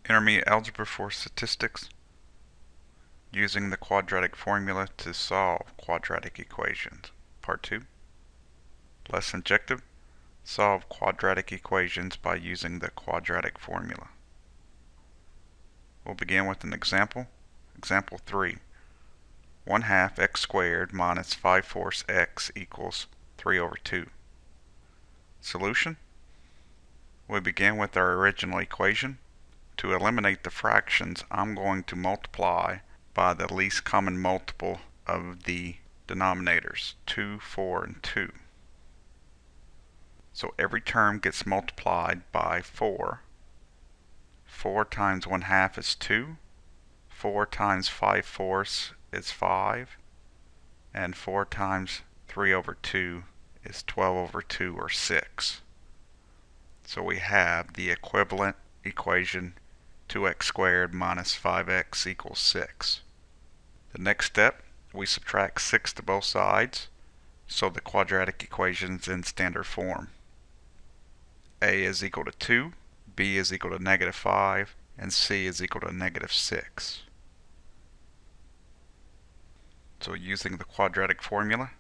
Intermediate Algebra for Statistics, using the quadratic formula to solve quadratic equations. Part 2. Lesson objective: solve quadratic equations by using the quadratic formula. We'll begin with an example. Example 3. 1/2 x squared minus 5/4 x equals 3/2. Solution: we begin with our original equation. To eliminate the fractions, I'm going to multiply by the least common multiple of the denominators, 2, 4, and 2. So every term gets multiplied by 4. 4 times 1/2 is 2. 4 times 5/4 is 5. And 4 times 3/2 is 12/2, or 6. So we have the equivalent equation 2x squared minus 5x equals 6. The next step, we subtract 6 to both sides, so the quadratic equation's in standard form. A is equal to 2, B is equal to -5, and C is equal to -6. So using the quadratic formula,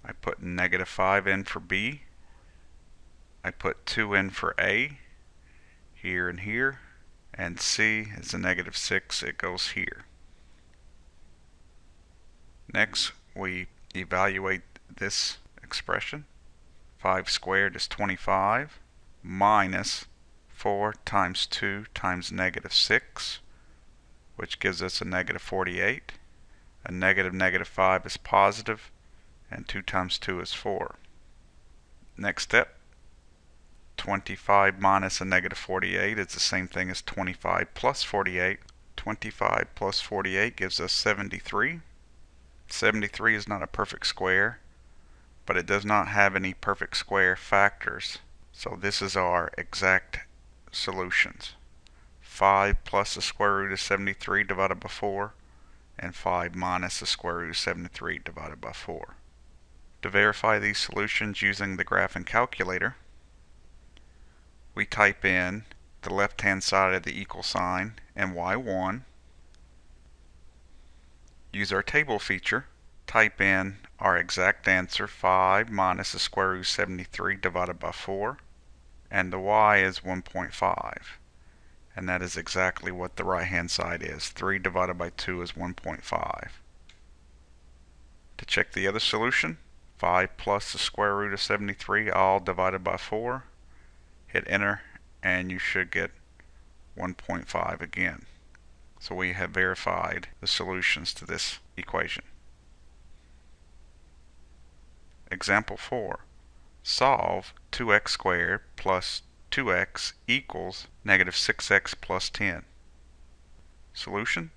I put -5 in for B, I put 2 in for A, here and here, and C is a -6, it goes here. Next, we evaluate this expression. 5 squared is 25, minus 4 times 2 times -6, which gives us a -48. A -5 is positive, and 2 times 2 is 4. Next step, 25 minus a -48 is the same thing as 25 plus 48. 25 plus 48 gives us 73. 73 is not a perfect square, but it does not have any perfect square factors. So this is our exact solutions. 5 plus the square root of 73 divided by 4, and 5 minus the square root of 73 divided by 4. To verify these solutions using the graphing calculator, we type in the left-hand side of the equal sign and y1. Use our table feature, type in our exact answer, 5 minus the square root of 73 divided by 4, and the y is 1.5. And that is exactly what the right-hand side is. 3 divided by 2 is 1.5. To check the other solution, 5 plus the square root of 73 all divided by 4. Hit enter and you should get 1.5 again. So we have verified the solutions to this equation. Example 4. Solve 2x squared plus 2x equals -6x plus 10. Solution: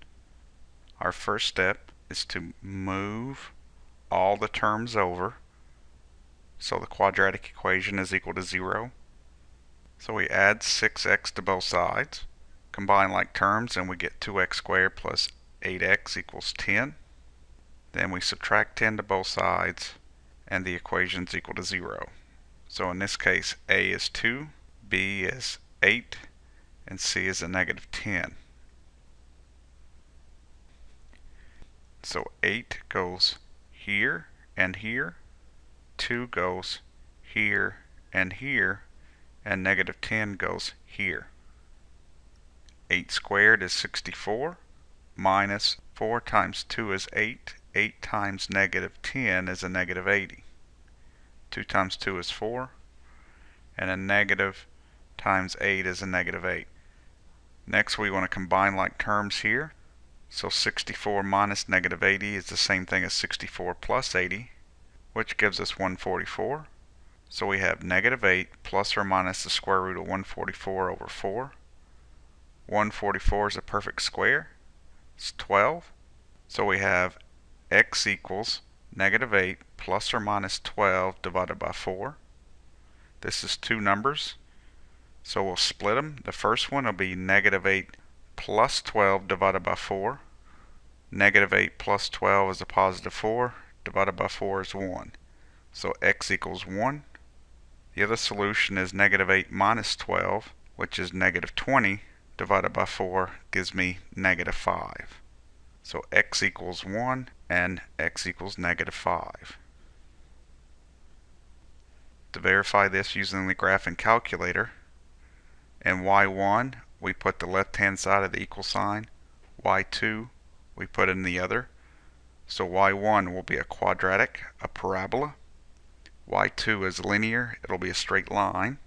our first step is to move all the terms over so the quadratic equation is equal to 0. So we add 6x to both sides, combine like terms, and we get 2x squared plus 8x equals 10. Then we subtract 10 to both sides, and the equation is equal to 0. So in this case, A is 2, B is 8, and C is a -10. So 8 goes here and here, 2 goes here and here, and -10 goes here. 8 squared is 64, minus 4 times 2 is 8, 8 times -10 is a -80. 2 times 2 is 4, and a negative times 8 is a -8. Next, we want to combine like terms here. So 64 minus -80 is the same thing as 64 plus 80, which gives us 144. So we have -8 plus or minus the square root of 144 over 4. 144 is a perfect square. It's 12. So we have x equals -8 plus or minus 12 divided by 4. This is two numbers, so we'll split them. The first one will be -8 plus 12 divided by 4. -8 plus 12 is a positive 4, divided by 4 is 1. So x equals 1. The other solution is -8 minus 12, which is -20, divided by 4 gives me negative 5. So x equals 1 and x equals negative 5. To verify this using the graphing calculator, in y1 we put the left hand side of the equal sign, y2 we put in the other. So y1 will be a quadratic, a parabola. y2 is linear, it'll be a straight line.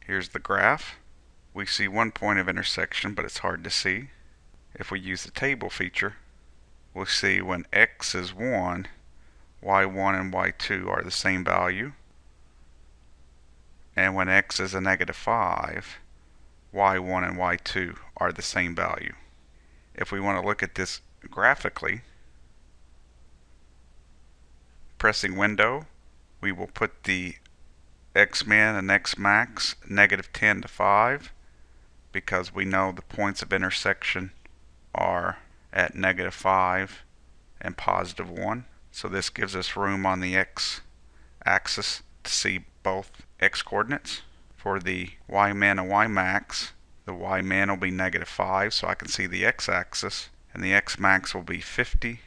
Here's the graph. We see one point of intersection, but it's hard to see. If we use the table feature, we'll see when x is 1, y1 and y2 are the same value. And when x is a negative 5, y1 and y2 are the same value. If we want to look at this graphically, pressing window, we will put the x-min and x-max negative 10 to 5 because we know the points of intersection are at negative 5 and positive 1. So this gives us room on the x-axis to see both x-coordinates. For the y-min and y-max, the y-min will be negative 5, so I can see the x-axis, and the x-max will be 50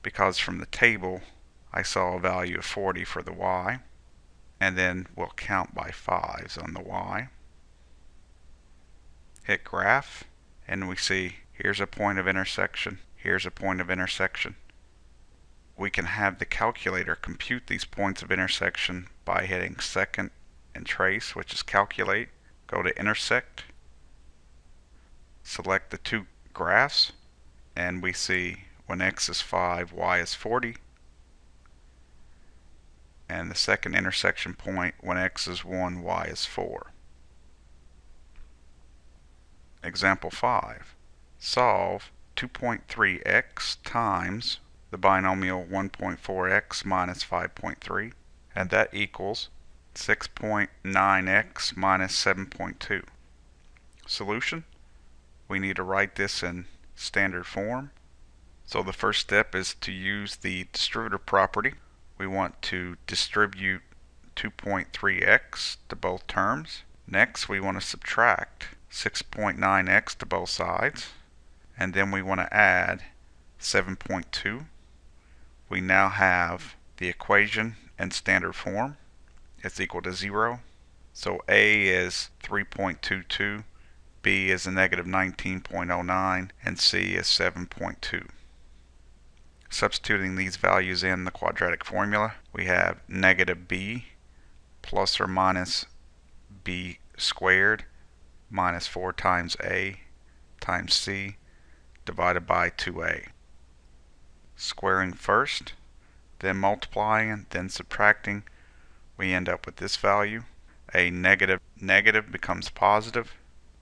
because from the table I saw a value of 40 for the y, and then we'll count by 5s on the y. Hit graph, and we see here's a point of intersection, here's a point of intersection. We can have the calculator compute these points of intersection by hitting second and trace, which is calculate, go to intersect, select the two graphs, and we see when x is 5, y is 40. And the second intersection point when x is 1, y is 4. Example 5. Solve 2.3x times the binomial 1.4x minus 5.3, and that equals 6.9x minus 7.2. Solution: we need to write this in standard form. So the first step is to use the distributor property. We want to distribute 2.3x to both terms. Next, we want to subtract 6.9x to both sides, and then we want to add 7.2. We now have the equation in standard form. It's equal to 0. So A is 3.22, B is a negative 19.09, and C is 7.2. Substituting these values in the quadratic formula, we have negative b plus or minus b squared minus 4 times a times c divided by 2a. Squaring first, then multiplying, then subtracting, we end up with this value. A negative becomes positive,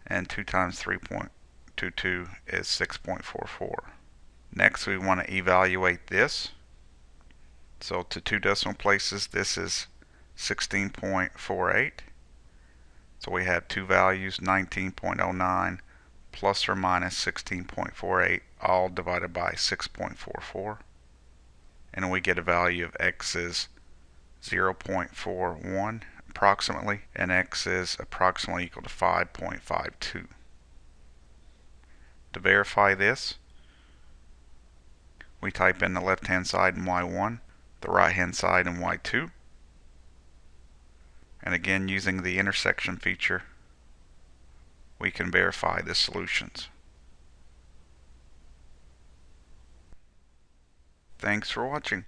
and 2 times 3.22 is 6.44. Next, we want to evaluate this. So to 2 decimal places, this is 16.48. So we have two values, 19.09 plus or minus 16.48, all divided by 6.44. And we get a value of x is 0.41 approximately, and x is approximately equal to 5.52. To verify this, we type in the left hand side in y1, the right hand side in y2, and again using the intersection feature we can verify the solutions. Thanks for watching.